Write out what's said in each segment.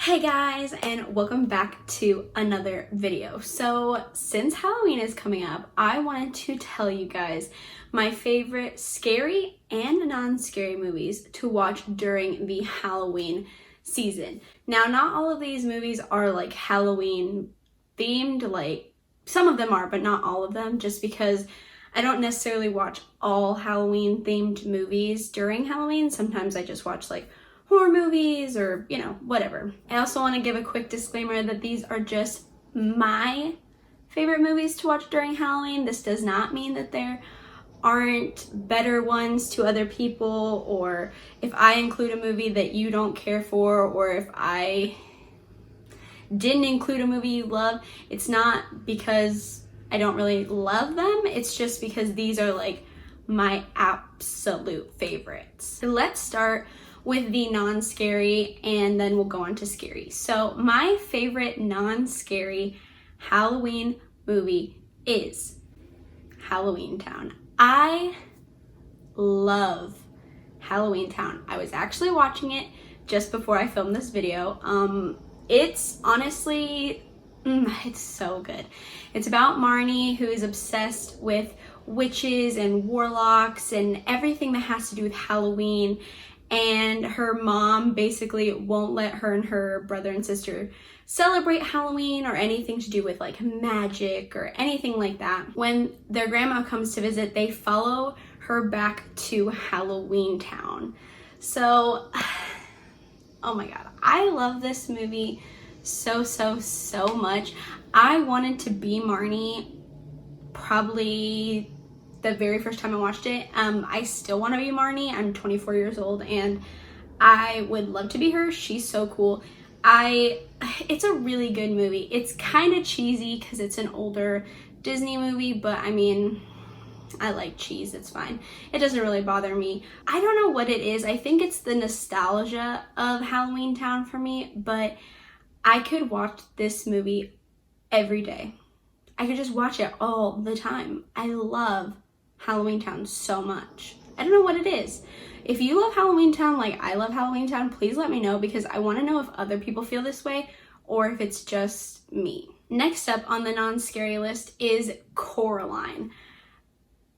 Hey guys, and welcome back to another video. So since Halloween is coming up, I wanted to tell you guys my favorite scary and non-scary movies to watch during the Halloween season. Now, not all of these movies are like Halloween themed, like some of them are, but not all of them, just because I don't necessarily watch all Halloween themed movies during Halloween. Sometimes I just watch like horror movies or, whatever. I also want to give a quick disclaimer that these are just my favorite movies to watch during Halloween. This does not mean that there aren't better ones to other people, or if I include a movie that you don't care for, or if I didn't include a movie you love, it's not because I don't really love them. It's just because these are like my absolute favorites. So let's start with the non-scary and then we'll go on to scary. So my favorite non-scary Halloween movie is Halloween Town. I love Halloween Town. I was actually watching it just before I filmed this video. It's honestly, it's so good. It's about Marnie, who is obsessed with witches and warlocks and everything that has to do with Halloween. And her mom basically won't let her and her brother and sister celebrate Halloween or anything to do with like magic or anything like that. When their grandma comes to visit, they follow her back to Halloween Town. So, oh my god, I love this movie so much. I wanted to be Marnie probably the very first time I watched it. I still want to be Marnie. I'm 24 years old and I would love to be her. She's so cool. It's a really good movie. It's kind of cheesy because it's an older Disney movie, but I mean, I like cheese, it's fine. It doesn't really bother me. I don't know what it is. I think it's the nostalgia of Halloween Town for me, but I could watch this movie every day. I could just watch it all the time. I love Halloween Town so much. I don't know what it is. If you love Halloween Town like I love Halloween Town, please let me know, because I want to know if other people feel this way or if it's just me. Next up on the non-scary list is Coraline.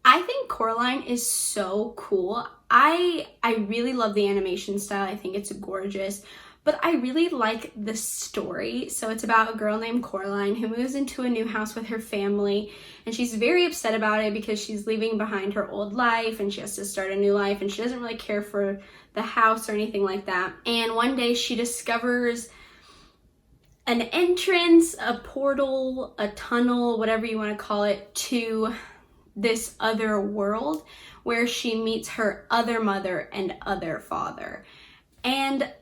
I think Coraline is so cool. I really love the animation style. I think it's gorgeous. But I really like the story. So it's about a girl named Coraline who moves into a new house with her family, and she's very upset about it because she's leaving behind her old life and she has to start a new life, and she doesn't really care for the house or anything like that. And one day she discovers an entrance, a portal, a tunnel, whatever you want to call it, to this other world where she meets her other mother and other father. And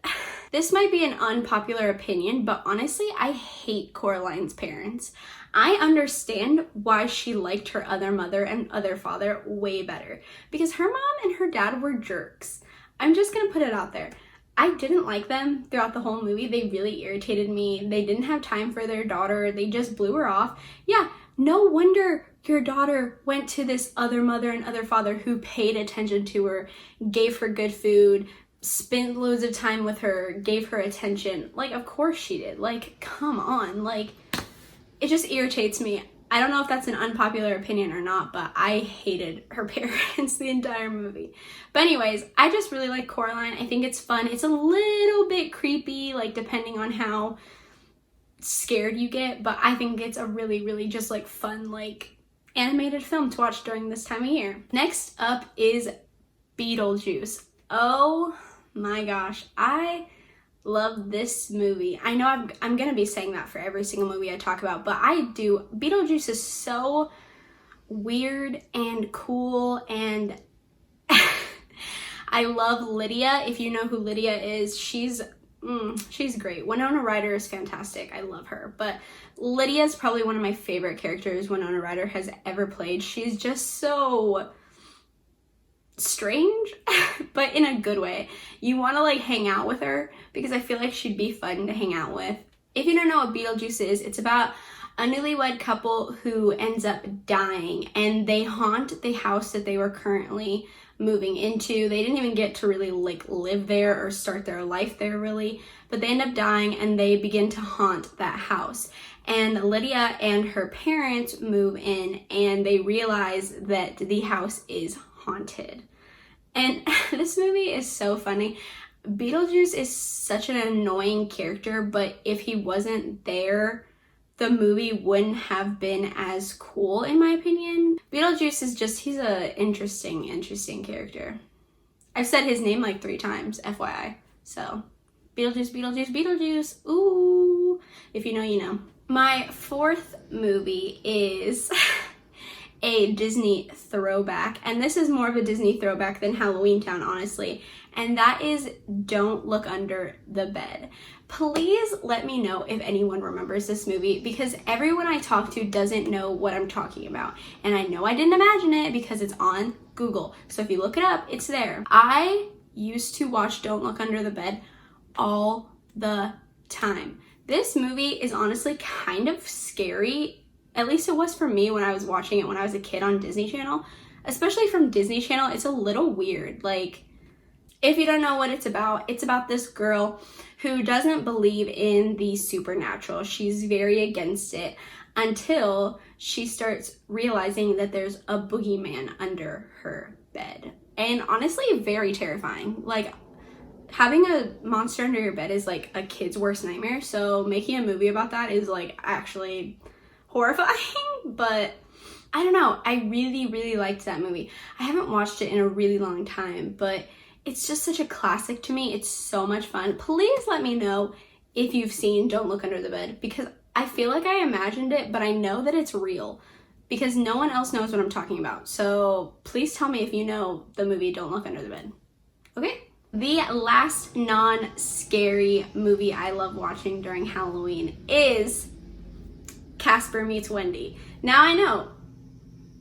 this might be an unpopular opinion, but honestly, I hate Coraline's parents. I understand why she liked her other mother and other father way better, because her mom and her dad were jerks. I'm just gonna put it out there. I didn't like them throughout the whole movie. They really irritated me. They didn't have time for their daughter. They just blew her off. Yeah, no wonder your daughter went to this other mother and other father who paid attention to her, gave her good food, spent loads of time with her, gave her attention. Like, of course she did. Like, come on. Like, it just irritates me. I don't know if that's an unpopular opinion or not, but I hated her parents the entire movie. But anyways, I just really like Coraline. I think it's fun. It's a little bit creepy, like, depending on how scared you get, but I think it's a really just like fun, like, animated film to watch during this time of year. Next up is Beetlejuice. Oh my gosh, I love this movie. I know I'm gonna be saying that for every single movie I talk about, but I do. Beetlejuice is so weird and cool, and I love Lydia. If you know who Lydia is, she's great. Winona Ryder is fantastic. I love her. But Lydia is probably one of my favorite characters Winona Ryder has ever played. She's just so strange, but in a good way. You want to like hang out with her because I feel like she'd be fun to hang out with. If you don't know what Beetlejuice is, it's about a newlywed couple who ends up dying, and they haunt the house that they were currently moving into. They didn't even get to really like live there or start their life there really, but they end up dying and they begin to haunt that house. And Lydia and her parents move in and they realize that the house is haunted. And this movie is so funny. Beetlejuice is such an annoying character, but if he wasn't there, the movie wouldn't have been as cool, in my opinion. Beetlejuice is just, he's a interesting character. I've said his name like 3 times, FYI. So, Beetlejuice, Beetlejuice, Beetlejuice. Ooh, if you know, you know. My 4th movie is a Disney throwback, and this is more of a Disney throwback than Halloween Town, honestly, and that is Don't Look Under the Bed. Please let me know if anyone remembers this movie, because everyone I talk to doesn't know what I'm talking about, and I know I didn't imagine it because it's on Google, so if you look it up, it's there. I used to watch Don't Look Under the Bed all the time. This movie is honestly kind of scary. At least it was for me when I was watching it when I was a kid on Disney Channel. Especially from Disney Channel, it's a little weird. Like, if you don't know what it's about this girl who doesn't believe in the supernatural. She's very against it until she starts realizing that there's a boogeyman under her bed. And honestly, very terrifying. Like, having a monster under your bed is like a kid's worst nightmare. So making a movie about that is like actually horrifying, but I don't know. I really liked that movie. I haven't watched it in a really long time, but it's just such a classic to me. It's so much fun. Please let me know if you've seen Don't Look Under the Bed, because I feel like I imagined it, but I know that it's real because no one else knows what I'm talking about. So please tell me if you know the movie Don't Look Under the Bed. Okay? The last non-scary movie I love watching during Halloween is Casper Meets Wendy. Now I know,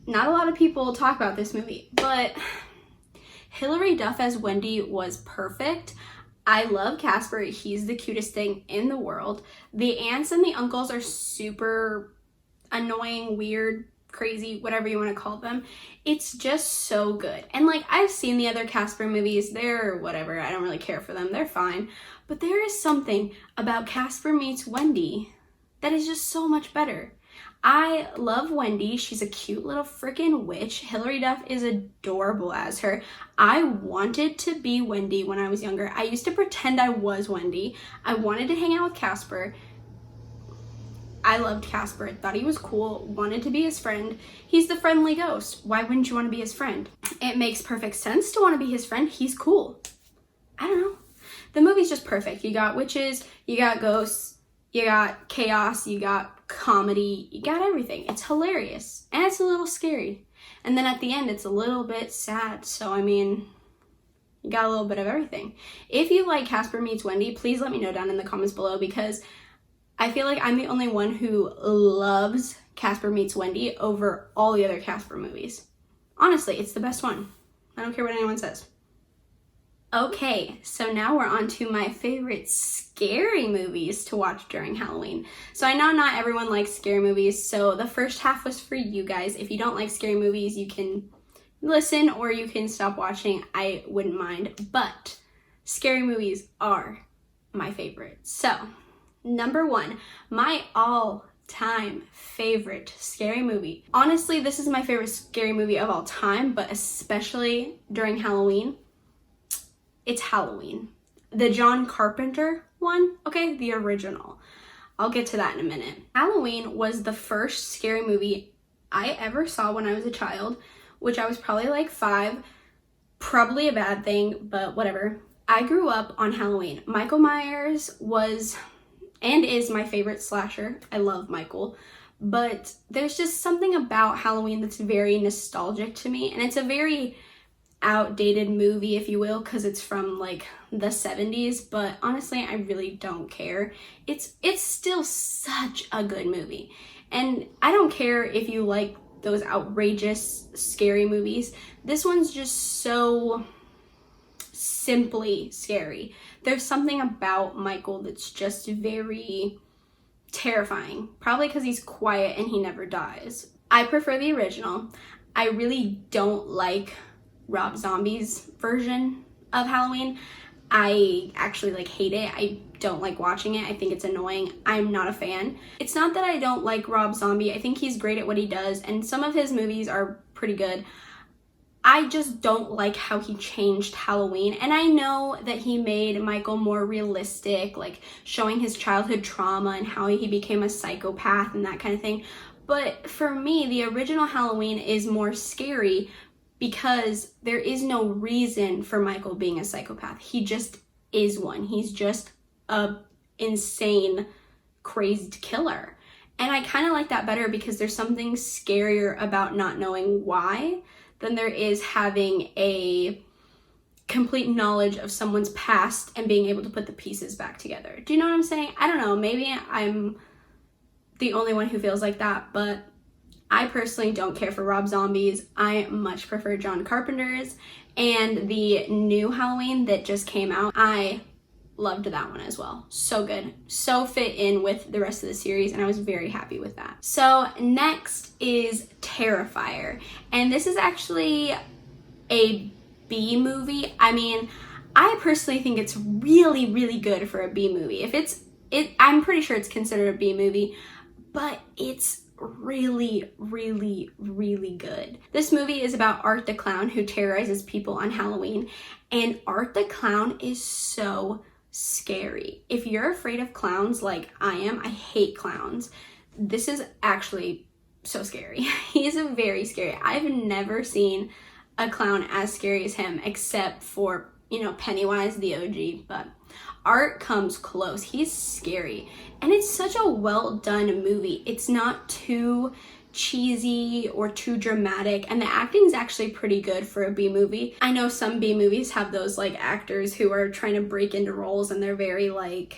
not a lot of people talk about this movie, but Hilary Duff as Wendy was perfect. I love Casper. He's the cutest thing in the world. The aunts and the uncles are super annoying, weird, crazy, whatever you want to call them. It's just so good. And like, I've seen the other Casper movies. They're whatever. I don't really care for them. They're fine. But there is something about Casper Meets Wendy that is just so much better. I love Wendy. She's a cute little freaking witch. Hilary Duff is adorable as her. I wanted to be Wendy when I was younger. I used to pretend I was Wendy. I wanted to hang out with Casper. I loved Casper. Thought he was cool. Wanted to be his friend. He's the friendly ghost. Why wouldn't you want to be his friend? It makes perfect sense to want to be his friend. He's cool. I don't know. The movie's just perfect. You got witches. You got ghosts. You got chaos. You got comedy, you got everything. It's hilarious and it's a little scary, and then at the end it's a little bit sad. So I mean, you got a little bit of everything. If you like Casper Meets Wendy, please let me know down in the comments below, because I feel like I'm the only one who loves Casper Meets Wendy over all the other Casper movies. Honestly, it's the best one. I don't care what anyone says. Okay, so now we're on to my favorite scary movies to watch during Halloween. So I know not everyone likes scary movies, so the first half was for you guys. If you don't like scary movies, you can listen or you can stop watching. I wouldn't mind, but scary movies are my favorite. So, number 1, my all-time favorite scary movie. Honestly, this is my favorite scary movie of all time, but especially during Halloween. It's Halloween. The John Carpenter one, okay? The original. I'll get to that in a minute. Halloween was the first scary movie I ever saw when I was a child, which I was probably like 5. Probably a bad thing, but whatever. I grew up on Halloween. Michael Myers was and is my favorite slasher. I love Michael. But there's just something about Halloween that's very nostalgic to me, and it's a very outdated movie, if you will, because it's from like the 70s, but honestly I really don't care. It's still such a good movie, and I don't care if you like those outrageous scary movies. This one's just so simply scary. There's something about Michael that's just very terrifying, probably because he's quiet and he never dies. I prefer the original. I really don't like Rob Zombie's version of Halloween. I actually like hate it. I don't like watching it. I think it's annoying. I'm not a fan. It's not that I don't like Rob Zombie. I think he's great at what he does, and some of his movies are pretty good. I just don't like how he changed Halloween. And I know that he made Michael more realistic, like showing his childhood trauma and how he became a psychopath and that kind of thing. But for me, the original Halloween is more scary because there is no reason for Michael being a psychopath. He just is one. He's just a insane, crazed killer. And I kind of like that better because there's something scarier about not knowing why than there is having a complete knowledge of someone's past and being able to put the pieces back together. Do you know what I'm saying? I don't know. Maybe I'm the only one who feels like that, but I personally don't care for Rob Zombies. I much prefer John Carpenter's, and the new Halloween that just came out, I loved that one as well. So good. So fit in with the rest of the series, and I was very happy with that. So next is Terra Fire, and this is actually a B movie. I mean, I personally think it's really, really good for a B movie. I'm pretty sure it's considered a B movie, but it's really, really, really good. This movie is about Art the Clown who terrorizes people on Halloween, and Art the Clown is so scary. If you're afraid of clowns like I am, I hate clowns. This is actually so scary. He is very scary. I've never seen a clown as scary as him except for, Pennywise the OG, but Art comes close. He's scary. And it's such a well done movie. It's not too cheesy or too dramatic, and the acting is actually pretty good for a B movie. I know some B movies have those like actors who are trying to break into roles and they're very like,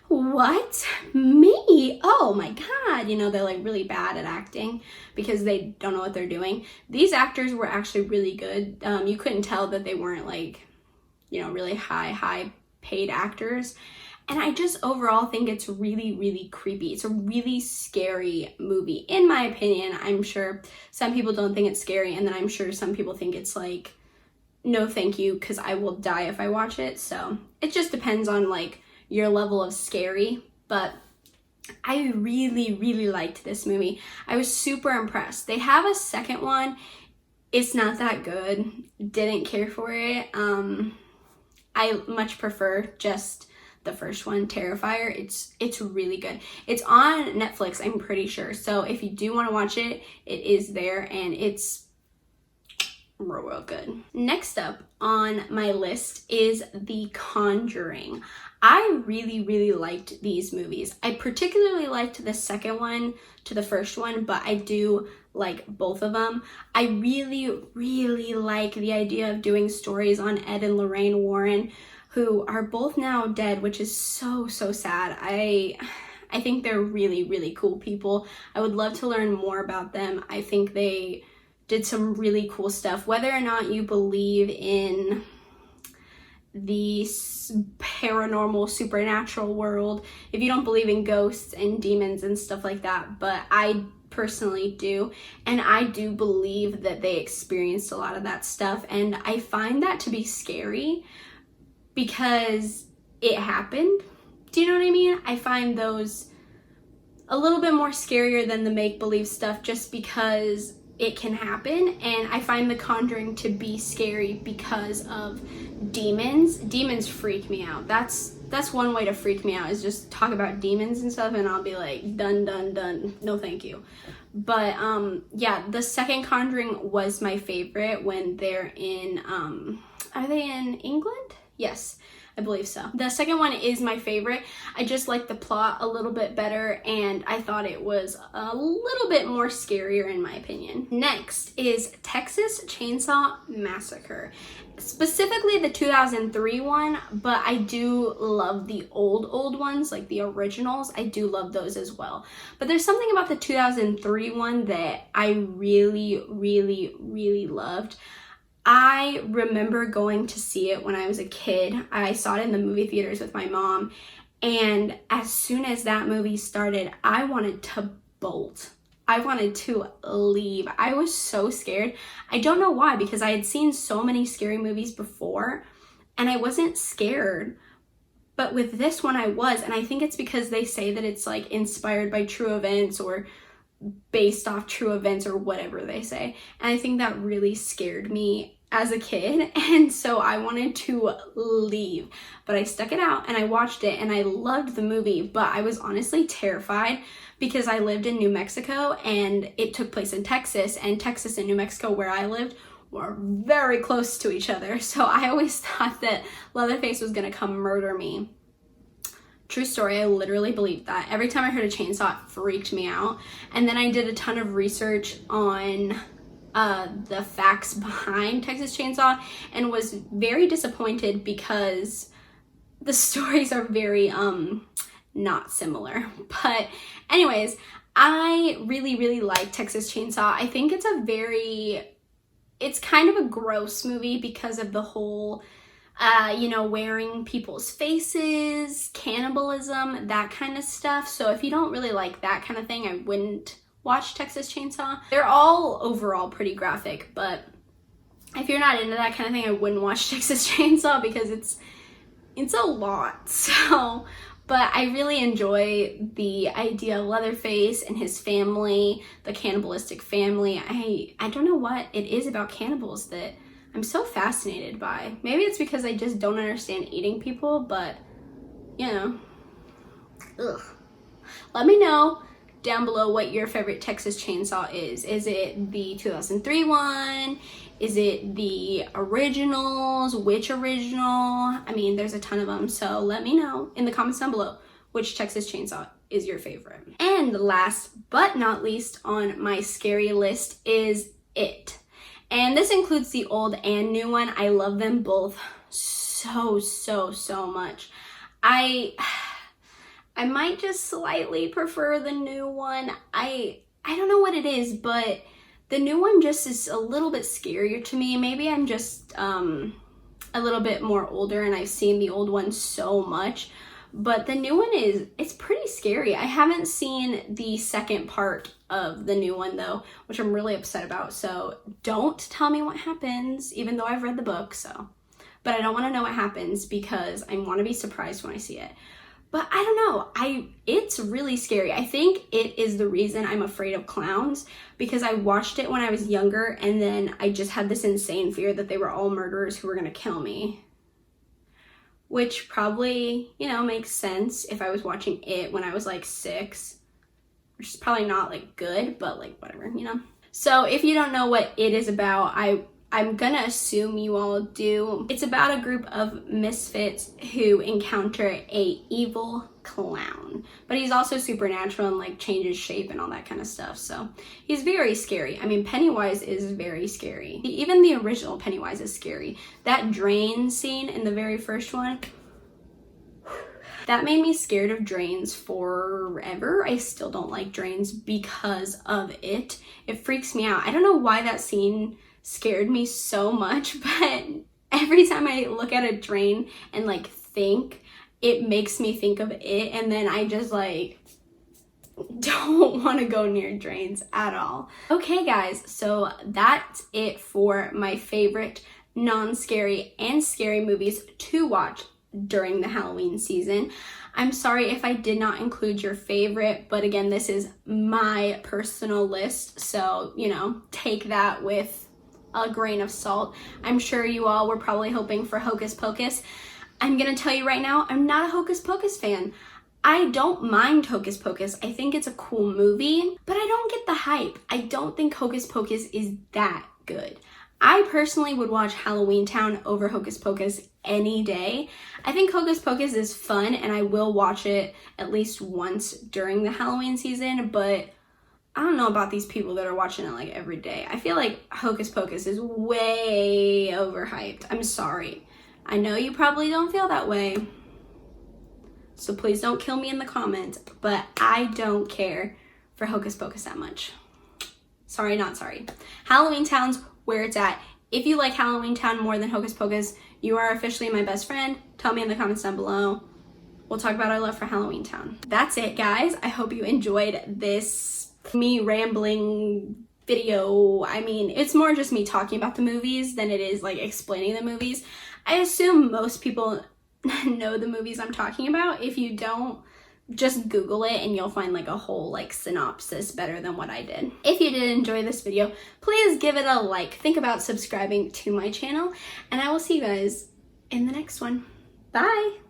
what? Me? Oh my god. They're like really bad at acting because they don't know what they're doing. These actors were actually really good. You couldn't tell that they weren't like, really high paid actors. And I just overall think it's really, really creepy. It's a really scary movie, in my opinion. I'm sure some people don't think it's scary, and then I'm sure some people think it's like, no thank you, because I will die if I watch it. So it just depends on like your level of scary. But I really, really liked this movie. I was super impressed. They have a second one. It's not that good. Didn't care for it. I much prefer just the first one, Terra Fire. It's really good. It's on Netflix, I'm pretty sure. So if you do want to watch it, it is there, and it's real good. Next up on my list is The Conjuring. I really, really liked these movies. I particularly liked the second one to the first one, but I do like both of them. I really, really like the idea of doing stories on Ed and Lorraine Warren, who are both now dead, which is so, so sad. I think they're really, really cool people. I would love to learn more about them. I think they did some really cool stuff. Whether or not you believe in the paranormal, supernatural world, if you don't believe in ghosts and demons and stuff like that, but I personally do, and I do believe that they experienced a lot of that stuff, and I find that to be scary because it happened. Do you know what I mean? I find those a little bit more scarier than the make-believe stuff just because it can happen, and I find The Conjuring to be scary because of demons. Demons freak me out. That's one way to freak me out, is just talk about demons and stuff, and I'll be like, done, done, done. No, thank you. But yeah, the second Conjuring was my favorite when they're in, are they in England? Yes, I believe so. The second one is my favorite. I just like the plot a little bit better, and I thought it was a little bit more scarier in my opinion. Next is Texas Chainsaw Massacre. Specifically the 2003 one, but I do love the old ones, like the originals. I do love those as well. But there's something about the 2003 one that I really, really, really loved. I remember going to see it when I was a kid. I saw it in the movie theaters with my mom, and as soon as that movie started, I wanted to bolt. I wanted to leave. I was so scared. I don't know why, because I had seen so many scary movies before and I wasn't scared. But with this one I was, and I think it's because they say that it's like inspired by true events or based off true events or whatever they say. And I think that really scared me as a kid, and so I wanted to leave. But I stuck it out and I watched it and I loved the movie, but I was honestly terrified because I lived in New Mexico and it took place in Texas, and Texas and New Mexico, where I lived, were very close to each other. So I always thought that Leatherface was gonna come murder me. True story, I literally believed that. Every time I heard a chainsaw, it freaked me out. And then I did a ton of research on the facts behind Texas Chainsaw and was very disappointed because the stories are very not similar. But anyways, I really like Texas Chainsaw. I think it's kind of a gross movie because of the whole you know, wearing people's faces, cannibalism, that kind of stuff. So if you don't really like that kind of thing, I wouldn't watch Texas Chainsaw. They're all overall pretty graphic, but if you're not into that kind of thing, I wouldn't watch Texas Chainsaw because it's a lot. So, but I really enjoy the idea of Leatherface and his family, the cannibalistic family. I don't know what it is about cannibals that I'm so fascinated by. Maybe it's because I just don't understand eating people, but you know, ugh. Let me know down below what your favorite Texas Chainsaw is. Is it the 2003 one? Is it the originals? Which original? I mean, there's a ton of them, so let me know in the comments down below which Texas Chainsaw is your favorite. And last but not least on my scary list is It. And this includes the old and new one. I love them both so much. I might just slightly prefer the new one. I don't know what it is, but the new one just is a little bit scarier to me. Maybe I'm just a little bit more older and I've seen the old one so much. But the new one it's pretty scary. I haven't seen the second part of the new one though, which I'm really upset about. So don't tell me what happens, even though I've read the book, so. But I don't want to know what happens because I want to be surprised when I see it. But I don't know, it's really scary. I think it is the reason I'm afraid of clowns, because I watched it when I was younger and then I just had this insane fear that they were all murderers who were gonna kill me. Which probably, you know, makes sense if I was watching it when I was like 6, which is probably not like good, but like whatever, you know. So if you don't know what It is about, I'm gonna assume you all do. It's about a group of misfits who encounter a evil clown, but he's also supernatural and like changes shape and all that kind of stuff. So he's very scary. I mean, Pennywise is very scary. Even the original Pennywise is scary. That drain scene in the very first one, that made me scared of drains forever. I still don't like drains because of it. It freaks me out. I don't know why that scene scared me so much, but every time I look at a drain and like think, it makes me think of it, and then I just like don't want to go near drains at all. Okay guys, so that's it for my favorite non-scary and scary movies to watch during the Halloween season. I'm sorry if I did not include your favorite, but again, this is my personal list, so you know, take that with a grain of salt. I'm sure you all were probably hoping for Hocus Pocus. I'm gonna tell you right now, I'm not a Hocus Pocus fan. I don't mind Hocus Pocus. I think it's a cool movie, but I don't get the hype. I don't think Hocus Pocus is that good. I personally would watch Halloween Town over Hocus Pocus any day. I think Hocus Pocus is fun and I will watch it at least once during the Halloween season, but I don't know about these people that are watching it like every day. I feel like Hocus Pocus is way overhyped. I'm sorry. I know you probably don't feel that way, so please don't kill me in the comments, but I don't care for Hocus Pocus that much. Sorry, not sorry. Halloween Town's where it's at. If you like Halloween Town more than Hocus Pocus, you are officially my best friend. Tell me in the comments down below. We'll talk about our love for Halloween Town. That's it, guys. I hope you enjoyed this me rambling video. I mean, it's more just me talking about the movies than it is like explaining the movies. I assume most people know the movies I'm talking about. If you don't, just Google it and you'll find like a whole like synopsis better than what I did. If you did enjoy this video, please give it a like. Think about subscribing to my channel, and I will see you guys in the next one. Bye!